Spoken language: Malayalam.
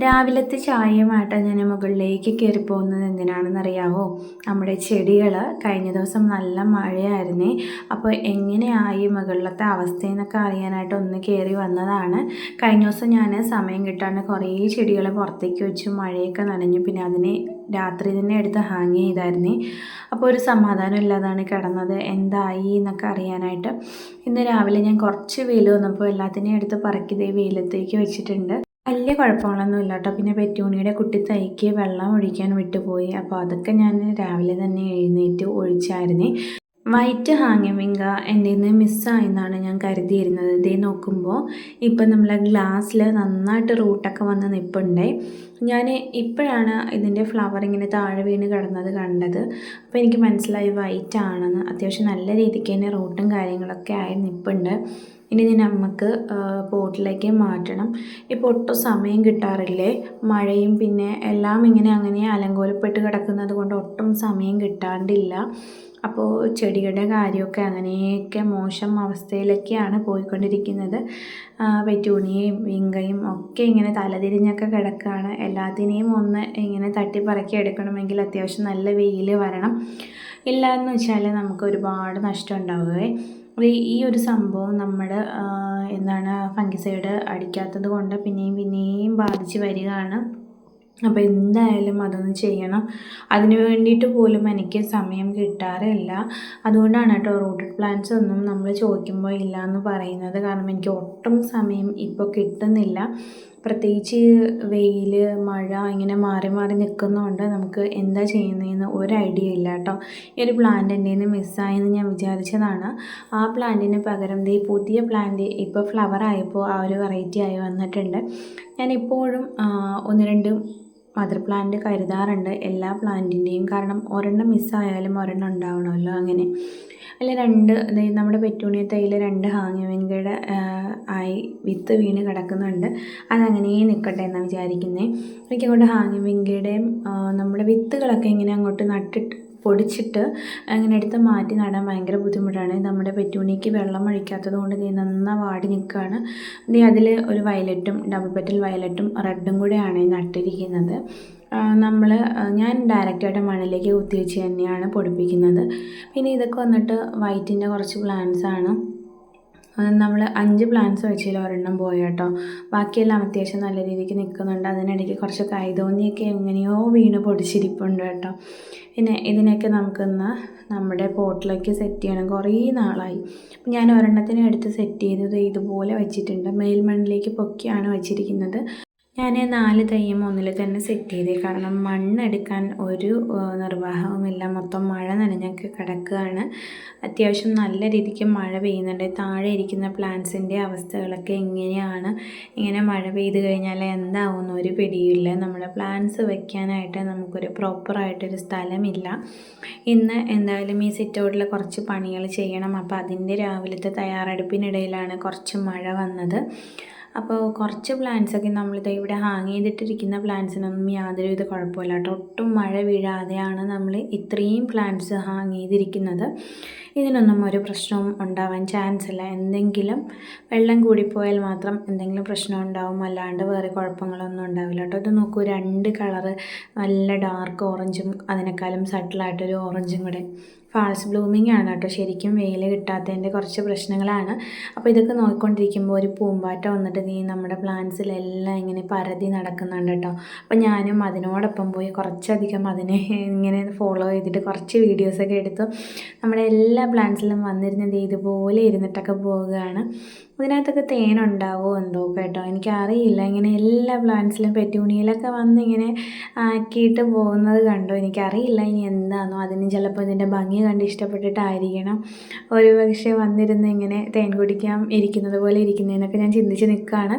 രാവിലത്തെ ചായയുമായിട്ട് ഞാൻ മുകളിലേക്ക് കയറി പോകുന്നത് എന്തിനാണെന്നറിയാമോ? നമ്മുടെ ചെടികൾ കഴിഞ്ഞ ദിവസം നല്ല മഴയായിരുന്നേ. അപ്പോൾ എങ്ങനെയായി മുകളിലത്തെ അവസ്ഥയെന്നൊക്കെ അറിയാനായിട്ട് ഒന്ന് കയറി വന്നതാണ്. കഴിഞ്ഞ ദിവസം ഞാൻ സമയം കിട്ടാണ്ട് കുറേ ചെടികൾ പുറത്തേക്ക് വെച്ചു, മഴയൊക്കെ നനഞ്ഞു. പിന്നെ അതിനെ രാത്രി തന്നെ എടുത്ത് ഹാങ് ചെയ്തായിരുന്നേ. അപ്പോൾ ഒരു സമാധാനം ഇല്ലാതാണ് കിടന്നത്. എന്തായി എന്നൊക്കെ അറിയാനായിട്ട് ഇന്ന് രാവിലെ ഞാൻ കുറച്ച് വെയിൽ വന്നപ്പോൾ എല്ലാത്തിനെയും എടുത്ത് പറക്കി വെയിലത്തേക്ക് വെച്ചിട്ടുണ്ട്. വലിയ കുഴപ്പങ്ങളൊന്നും ഇല്ല കേട്ടോ. പിന്നെ പെറ്റൂണിയുടെ കുട്ടി തൈക്ക് വെള്ളം ഒഴിക്കാൻ വിട്ടുപോയി. അപ്പോൾ അതൊക്കെ ഞാൻ രാവിലെ തന്നെ എഴുന്നേറ്റ് ഒഴിച്ചായിരുന്നേ. വൈറ്റ് ഹാങ്ങിങ് എൻ്റെ നിന്ന് മിസ്സായെന്നാണ് ഞാൻ കരുതിയിരുന്നത്. ഇതേ നോക്കുമ്പോൾ ഇപ്പം നമ്മളെ ഗ്ലാസ്സിൽ നന്നായിട്ട് റൂട്ടൊക്കെ വന്ന് നിൽപ്പുണ്ടേ. ഞാൻ ഇപ്പോഴാണ് ഇതിൻ്റെ ഫ്ലവർ ഇങ്ങനെ താഴെ വീണ് കിടന്നത് കണ്ടത്. അപ്പോൾ എനിക്ക് മനസ്സിലായി വൈറ്റ് ആണെന്ന്. അത്യാവശ്യം നല്ല രീതിക്ക് തന്നെ റൂട്ടും കാര്യങ്ങളൊക്കെ ആയി നിൽപ്പുണ്ട്. ഇനി നമുക്ക് പോട്ടിലേക്ക് മാറ്റണം. ഇപ്പോൾ ഒട്ടും സമയം കിട്ടാറില്ലേ, മഴയും പിന്നെ എല്ലാം ഇങ്ങനെ അങ്ങനെ അലങ്കോലപ്പെട്ട് കിടക്കുന്നത് കൊണ്ട് ഒട്ടും സമയം കിട്ടാണ്ടില്ല. അപ്പോൾ ചെടിയുടെ കാര്യമൊക്കെ അങ്ങനെയൊക്കെ മോശം അവസ്ഥയിലൊക്കെയാണ് പോയിക്കൊണ്ടിരിക്കുന്നത്. പെറ്റൂണിയയും വിങ്കയും ഒക്കെ ഇങ്ങനെ തലതിരിഞ്ഞൊക്കെ കിടക്കുകയാണ്. എല്ലാത്തിനെയും ഒന്ന് ഇങ്ങനെ തട്ടിപ്പറക്കി എടുക്കണമെങ്കിൽ അത്യാവശ്യം നല്ല വെയിൽ വരണം. ഇല്ല എന്ന് വെച്ചാൽ നമുക്ക് ഒരുപാട് നഷ്ടം ഉണ്ടാവുകയെ. ഈ ഒരു സംഭവം നമ്മുടെ ഫംഗിസൈഡ് അടിക്കാത്തത് കൊണ്ട് പിന്നെയും ബാധിച്ച് വരികയാണ്. അപ്പോൾ എന്തായാലും അതൊന്ന് ചെയ്യണം. അതിന് വേണ്ടിയിട്ട് പോലും എനിക്ക് സമയം കിട്ടാറില്ല. അതുകൊണ്ടാണ് കേട്ടോ റൂട്ടഡ് പ്ലാന്റ്സ് ഒന്നും നമ്മൾ ചോദിക്കുമ്പോൾ ഇല്ല എന്ന് പറയുന്നത്. കാരണം എനിക്ക് ഒട്ടും സമയം ഇപ്പോൾ കിട്ടുന്നില്ല. പ്രത്യേകിച്ച് വെയിൽ മഴ ഇങ്ങനെ മാറി മാറി നിൽക്കുന്നതുകൊണ്ട് നമുക്ക് എന്താ ചെയ്യുന്നതെന്ന് ഒരു ഐഡിയ ഇല്ല കേട്ടോ. ഈ ഒരു പ്ലാന്റ് എൻ്റെ നിന്ന് മിസ്സായെന്ന് ഞാൻ വിചാരിച്ചതാണ്. ആ പ്ലാന്റിന് പകരം പുതിയ പ്ലാന്റ് ഇപ്പോൾ ഫ്ലവർ ആയപ്പോൾ ആ ഒരു വെറൈറ്റി ആയി വന്നിട്ടുണ്ട്. ഞാനിപ്പോഴും ഒന്ന് രണ്ട് മദർ പ്ലാന്റ് കരുതാറുണ്ട് എല്ലാ പ്ലാന്റിൻ്റെയും. കാരണം ഒരെണ്ണം മിസ്സായാലും ഒരെണ്ണം ഉണ്ടാവണമല്ലോ. അങ്ങനെ അല്ല നമ്മുടെ പെറ്റൂണിയ തൈയിൽ 2 ഹാങ്ങിങ് ആയി വിത്ത് വീണ് കിടക്കുന്നുണ്ട്. അതങ്ങനെ നിൽക്കട്ടെ എന്നാണ് വിചാരിക്കുന്നത്. എനിക്കങ്ങോട്ട് ഹാങ്ങിങ് നമ്മുടെ വിത്തുകളൊക്കെ ഇങ്ങനെ അങ്ങോട്ട് നട്ടിട്ട് പൊടിച്ചിട്ട് അങ്ങനെ എടുത്ത് മാറ്റി നടാൻ ഭയങ്കര ബുദ്ധിമുട്ടാണ്. നമ്മുടെ പെറ്റൂണിക്ക് വെള്ളം ഒഴിക്കാത്തത് കൊണ്ട് നന്നായി വാടി നിൽക്കുകയാണ്. അതിൽ ഒരു വയലറ്റും ഡബിൾ പെറ്റൽ വയലറ്റും റെഡും കൂടെയാണ് നട്ടിരിക്കുന്നത്. ഞാൻ ഡയറക്റ്റായിട്ട് മണ്ണിലേക്ക് കുത്തിവെച്ച് തന്നെയാണ് പൊടിപ്പിക്കുന്നത്. പിന്നെ ഇതൊക്കെ വന്നിട്ട് വൈറ്റിൻ്റെ കുറച്ച് പ്ലാന്റ്സാണ്. നമ്മൾ 5 പ്ലാന്റ്സ് വെച്ചതിൽ ഒരെണ്ണം പോയി കേട്ടോ. ബാക്കിയെല്ലാം അത്യാവശ്യം നല്ല രീതിക്ക് നിൽക്കുന്നുണ്ട്. അതിനിടയ്ക്ക് കുറച്ച് കൈതോന്നിയൊക്കെ എങ്ങനെയോ വീണ് പൊടിച്ചിരിപ്പുണ്ട് കേട്ടോ. പിന്നെ ഇതിനൊക്കെ നമുക്കൊന്ന് നമ്മുടെ പോട്ടിലേക്ക് സെറ്റ് ചെയ്യണം. കുറേ നാളായി. ഞാൻ ഒരെണ്ണത്തിനെ എടുത്ത് സെറ്റ് ചെയ്തത് ഇതുപോലെ വെച്ചിട്ടുണ്ട്. മേൽമണ്ണിലേക്ക് പൊക്കിയാണ് വെച്ചിരിക്കുന്നത്. ഞാൻ 4 തൈയും ഒന്നിൽ തന്നെ സെറ്റ് ചെയ്തേ. കാരണം മണ്ണെടുക്കാൻ ഒരു നിർവാഹവുമില്ല. മൊത്തം മഴ നനഞ്ഞൊക്കെ കിടക്കുകയാണ്. അത്യാവശ്യം നല്ല രീതിക്ക് മഴ പെയ്യുന്നുണ്ട്. താഴെ ഇരിക്കുന്ന പ്ലാന്റ്സിൻ്റെ അവസ്ഥകളൊക്കെ എങ്ങനെയാണ്, ഇങ്ങനെ മഴ പെയ്ത് കഴിഞ്ഞാൽ എന്താവുമെന്ന് ഒരു പിടിയില്ല. നമ്മുടെ പ്ലാന്റ്സ് വെക്കാനായിട്ട് നമുക്കൊരു പ്രോപ്പറായിട്ടൊരു സ്ഥലമില്ല. ഇന്ന് എന്തായാലും ഈ സിറ്റ് ഔട്ടിൽ കുറച്ച് പണികൾ ചെയ്യണം. അപ്പോൾ അതിൻ്റെ രാവിലത്തെ തയ്യാറെടുപ്പിനിടയിലാണ് കുറച്ച് മഴ വന്നത്. അപ്പോൾ കുറച്ച് പ്ലാന്റ്സൊക്കെ നമ്മളിത് ഇവിടെ ഹാങ് ചെയ്തിട്ടിരിക്കുന്ന പ്ലാന്റ്സിനൊന്നും യാതൊരുവിധ കുഴപ്പമില്ല കേട്ടോ. ഒട്ടും മഴ വീഴാതെയാണ് നമ്മൾ ഇത്രയും പ്ലാന്റ്സ് ഹാങ് ചെയ്തിരിക്കുന്നത്. ഇതിനൊന്നും ഒരു പ്രശ്നവും ഉണ്ടാവാൻ ചാൻസ് ഇല്ല. എന്തെങ്കിലും വെള്ളം കൂടിപ്പോയാൽ മാത്രം എന്തെങ്കിലും പ്രശ്നം ഉണ്ടാവും, അല്ലാണ്ട് വേറെ കുഴപ്പങ്ങളൊന്നും ഉണ്ടാവില്ല കേട്ടോ. ഇത് നോക്കൂ, 2 കളറ്, നല്ല ഡാർക്ക് ഓറഞ്ചും അതിനേക്കാളും സട്ടിലായിട്ടൊരു ഓറഞ്ചും കൂടെ. ഫാൾസ് ബ്ലൂമിങ് ആണ് കേട്ടോ. ശരിക്കും വെയിൽ കിട്ടാത്തതിൻ്റെ കുറച്ച് പ്രശ്നങ്ങളാണ്. അപ്പോൾ ഇതൊക്കെ നോക്കിക്കൊണ്ടിരിക്കുമ്പോൾ ഒരു പൂമ്പാറ്റ വന്നിട്ട് നമ്മുടെ പ്ലാന്റ്സിലെല്ലാം ഇങ്ങനെ പരതി നടക്കുന്നുണ്ട് കേട്ടോ. അപ്പോൾ ഞാനും അതിനോടൊപ്പം പോയി കുറച്ചധികം അതിനെ ഇങ്ങനെ ഫോളോ ചെയ്തിട്ട് കുറച്ച് വീഡിയോസൊക്കെ എടുത്തു. നമ്മുടെ എല്ലാ പ്ലാന്റ്സിലും വന്നിരുന്നത് ഇതുപോലെ ഇരുന്നിട്ടൊക്കെ പോവുകയാണ്. ഇതിനകത്തൊക്കെ തേനുണ്ടാവുമോ എന്തോ കേട്ടോ, എനിക്കറിയില്ല. ഇങ്ങനെ എല്ലാ പ്ലാന്റ്സിലും പെറ്റൂണിയയിലൊക്കെ വന്ന് ഇങ്ങനെ ആക്കിയിട്ട് പോകുന്നത് കണ്ടോ, എനിക്കറിയില്ല ഇനി എന്താണെന്നോ. അതിന് ചിലപ്പോൾ ഇതിൻ്റെ ഭംഗി കണ്ട് ഇഷ്ടപ്പെട്ടിട്ടായിരിക്കണം ഒരു പക്ഷേ വന്നിരുന്ന് ഇങ്ങനെ തേൻ കുടിക്കാൻ ഇരിക്കുന്നത് പോലെ ഇരിക്കുന്നതെന്നൊക്കെ ഞാൻ ചിന്തിച്ച് നിൽക്കുകയാണ്.